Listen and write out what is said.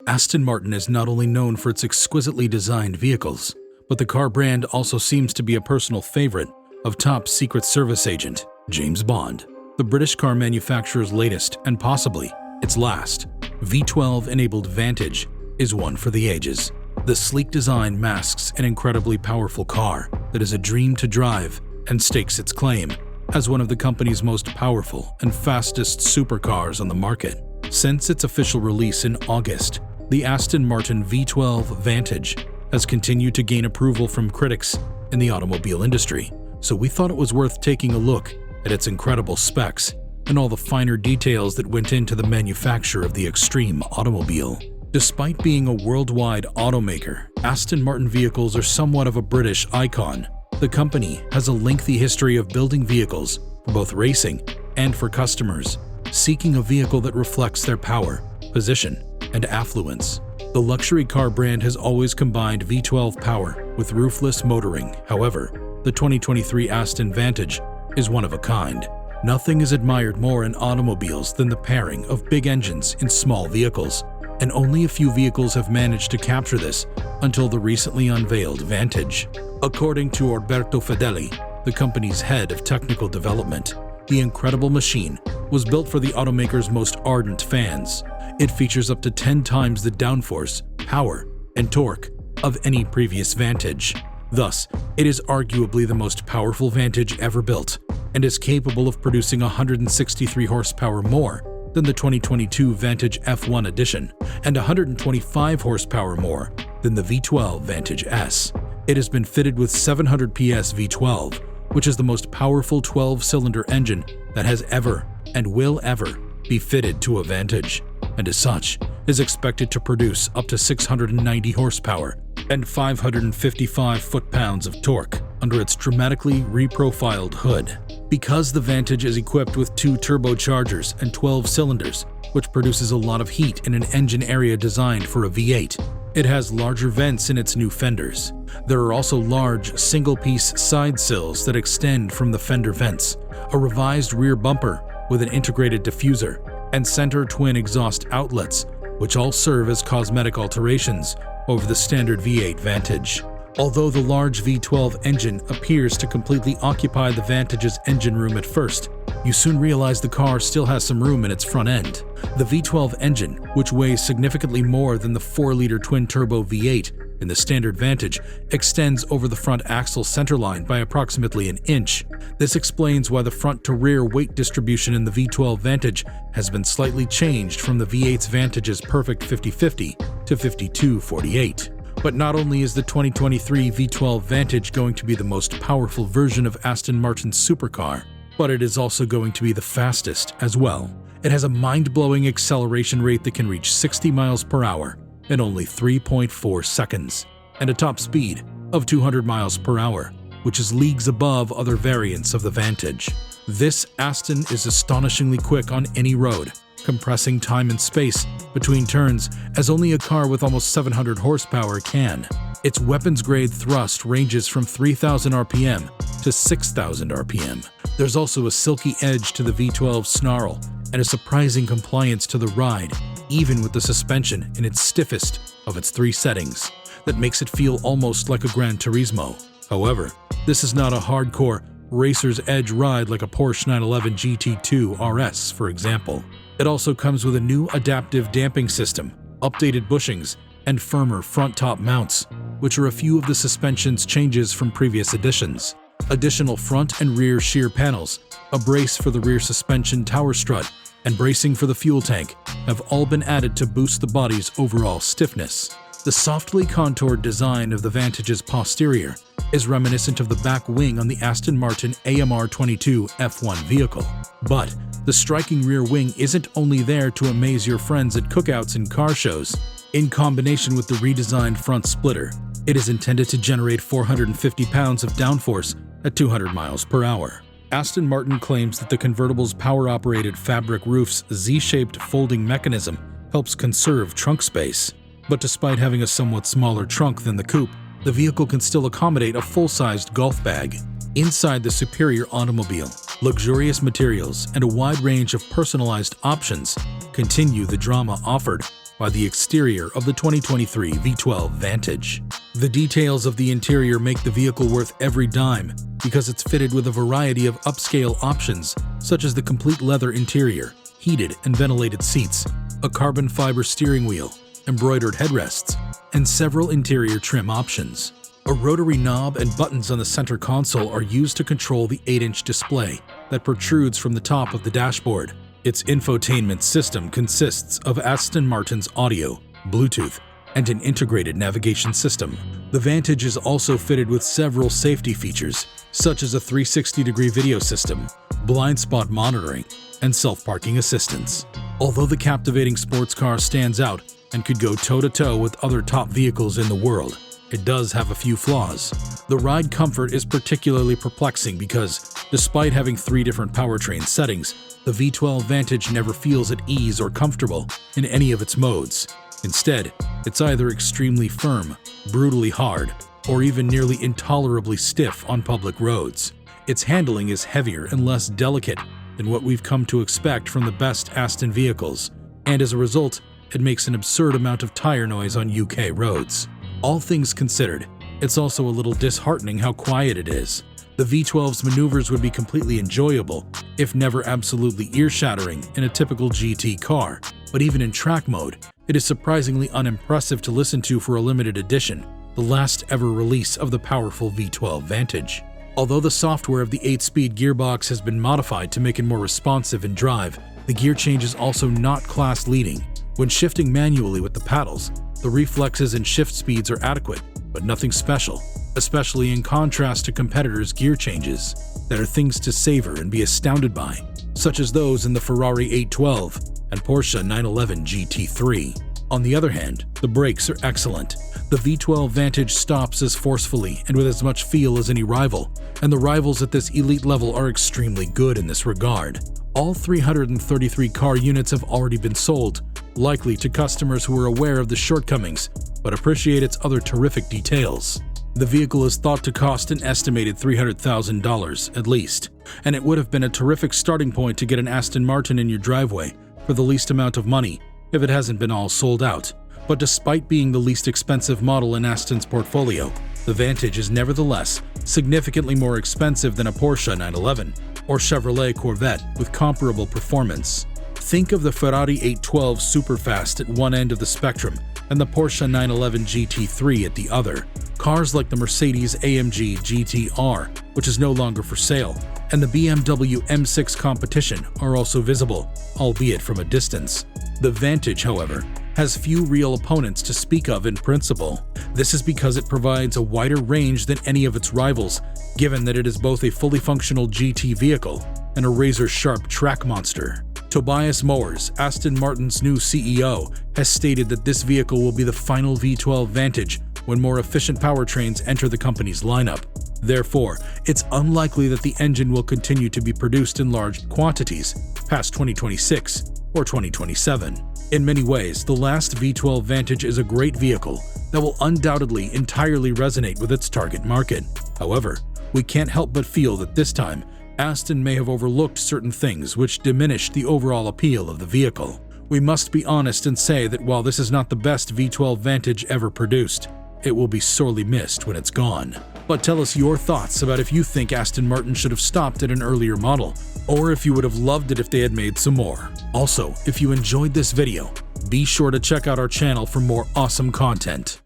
Aston Martin is not only known for its exquisitely designed vehicles, but the car brand also seems to be a personal favorite of top Secret Service agent James Bond. The British car manufacturer's latest, and possibly its last, V12-enabled Vantage is one for the ages. The sleek design masks an incredibly powerful car that is a dream to drive and stakes its claim as one of the company's most powerful and fastest supercars on the market. Since its official release in August, the Aston Martin V12 Vantage has continued to gain approval from critics in the automobile industry, so we thought it was worth taking a look at its incredible specs and all the finer details that went into the manufacture of the extreme automobile. Despite being a worldwide automaker, Aston Martin vehicles are somewhat of a British icon. The company has a lengthy history of building vehicles for both racing and for customers seeking a vehicle that reflects their power, position, and affluence. The luxury car brand has always combined V12 power with ruthless motoring. However, the 2023 Aston Vantage is one of a kind. Nothing is admired more in automobiles than the pairing of big engines in small vehicles, and only a few vehicles have managed to capture this until the recently unveiled Vantage. According to Roberto Fedeli, the company's head of technical development, the incredible machine was built for the automaker's most ardent fans. It features up to 10 times the downforce, power, and torque of any previous Vantage. Thus, it is arguably the most powerful Vantage ever built and is capable of producing 163 horsepower more than the 2022 Vantage F1 edition and 125 horsepower more than the V12 Vantage S. It has been fitted with 700 PS V12, which is the most powerful 12-cylinder engine that has ever and will ever be fitted to a Vantage, and as such is expected to produce up to 690 horsepower and 555 foot-pounds of torque under its dramatically reprofiled hood. Because the Vantage is equipped with 2 turbochargers and 12 cylinders, which produces a lot of heat in an engine area designed for a V8, it has larger vents in its new fenders. There are also large, single-piece side sills that extend from the fender vents, a revised rear bumper with an integrated diffuser, and center twin exhaust outlets, which all serve as cosmetic alterations over the standard V8 Vantage. Although the large V12 engine appears to completely occupy the Vantage's engine room at first, you soon realize the car still has some room in its front end. The V12 engine, which weighs significantly more than the 4-liter twin-turbo V8 in the standard Vantage, extends over the front axle centerline by approximately an inch. This explains why the front-to-rear weight distribution in the V12 Vantage has been slightly changed from the V8's Vantage's perfect 50-50 to 52-48. But not only is the 2023 V12 Vantage going to be the most powerful version of Aston Martin's supercar, but it is also going to be the fastest as well. It has a mind-blowing acceleration rate that can reach 60 miles per hour in only 3.4 seconds, and a top speed of 200 miles per hour, which is leagues above other variants of the Vantage. This Aston is astonishingly quick on any road, compressing time and space between turns as only a car with almost 700 horsepower can. Its weapons-grade thrust ranges from 3,000 RPM to 6,000 RPM. There's also a silky edge to the V12 snarl and a surprising compliance to the ride, even with the suspension in its stiffest of its 3 settings, that makes it feel almost like a Gran Turismo. However, this is not a hardcore racer's edge ride like a Porsche 911 GT2 RS, for example. It also comes with a new adaptive damping system, updated bushings, and firmer front-top mounts, which are a few of the suspension's changes from previous editions. Additional front and rear shear panels, a brace for the rear suspension tower strut, and bracing for the fuel tank have all been added to boost the body's overall stiffness. The softly contoured design of the Vantage's posterior is reminiscent of the back wing on the Aston Martin AMR 22 F1 vehicle. But the striking rear wing isn't only there to amaze your friends at cookouts and car shows. In combination with the redesigned front splitter, it is intended to generate 450 pounds of downforce at 200 miles per hour. Aston Martin claims that the convertible's power-operated fabric roof's Z-shaped folding mechanism helps conserve trunk space. But despite having a somewhat smaller trunk than the coupe, the vehicle can still accommodate a full-sized golf bag. Inside the superior automobile, luxurious materials and a wide range of personalized options continue the drama offered by the exterior of the 2023 V12 Vantage. The details of the interior make the vehicle worth every dime because it's fitted with a variety of upscale options such as the complete leather interior, heated and ventilated seats, a carbon fiber steering wheel, embroidered headrests, and several interior trim options. A rotary knob and buttons on the center console are used to control the 8-inch display that protrudes from the top of the dashboard. Its infotainment system consists of Aston Martin's audio, Bluetooth, and an integrated navigation system. The Vantage is also fitted with several safety features, such as a 360-degree video system, blind spot monitoring, and self-parking assistance. Although the captivating sports car stands out and could go toe-to-toe with other top vehicles in the world, it does have a few flaws. The ride comfort is particularly perplexing because, despite having 3 different powertrain settings, the V12 Vantage never feels at ease or comfortable in any of its modes. Instead, it's either extremely firm, brutally hard, or even nearly intolerably stiff on public roads. Its handling is heavier and less delicate than what we've come to expect from the best Aston vehicles, and as a result, it makes an absurd amount of tire noise on UK roads. All things considered, it's also a little disheartening how quiet it is. The V12's maneuvers would be completely enjoyable, if never absolutely ear-shattering, in a typical GT car, but even in track mode, it is surprisingly unimpressive to listen to for a limited edition, the last ever release of the powerful V12 Vantage. Although the software of the 8-speed gearbox has been modified to make it more responsive in drive, the gear change is also not class-leading. When shifting manually with the paddles, the reflexes and shift speeds are adequate, but nothing special, especially in contrast to competitors' gear changes that are things to savor and be astounded by, such as those in the Ferrari 812 and Porsche 911 GT3. On the other hand, the brakes are excellent. The V12 Vantage stops as forcefully and with as much feel as any rival, and the rivals at this elite level are extremely good in this regard. All 333 car units have already been sold, likely to customers who are aware of the shortcomings but appreciate its other terrific details. The vehicle is thought to cost an estimated $300,000 at least, and it would have been a terrific starting point to get an Aston Martin in your driveway for the least amount of money if it hasn't been all sold out. But despite being the least expensive model in Aston's portfolio, the Vantage is nevertheless significantly more expensive than a Porsche 911 or Chevrolet Corvette with comparable performance. Think of the Ferrari 812 Superfast at one end of the spectrum and the Porsche 911 GT3 at the other. Cars like the Mercedes-AMG GT-R, which is no longer for sale, and the BMW M6 Competition are also visible, albeit from a distance. The Vantage, however, has few real opponents to speak of in principle. This is because it provides a wider range than any of its rivals, given that it is both a fully functional GT vehicle and a razor-sharp track monster. Tobias Mowers, Aston Martin's new CEO, has stated that this vehicle will be the final V12 Vantage when more efficient powertrains enter the company's lineup. Therefore, it's unlikely that the engine will continue to be produced in large quantities past 2026 or 2027. In many ways, the last V12 Vantage is a great vehicle that will undoubtedly entirely resonate with its target market. However, we can't help but feel that this time, Aston may have overlooked certain things which diminished the overall appeal of the vehicle. We must be honest and say that while this is not the best V12 Vantage ever produced, it will be sorely missed when it's gone. But tell us your thoughts about if you think Aston Martin should have stopped at an earlier model, or if you would have loved it if they had made some more. Also, if you enjoyed this video, be sure to check out our channel for more awesome content.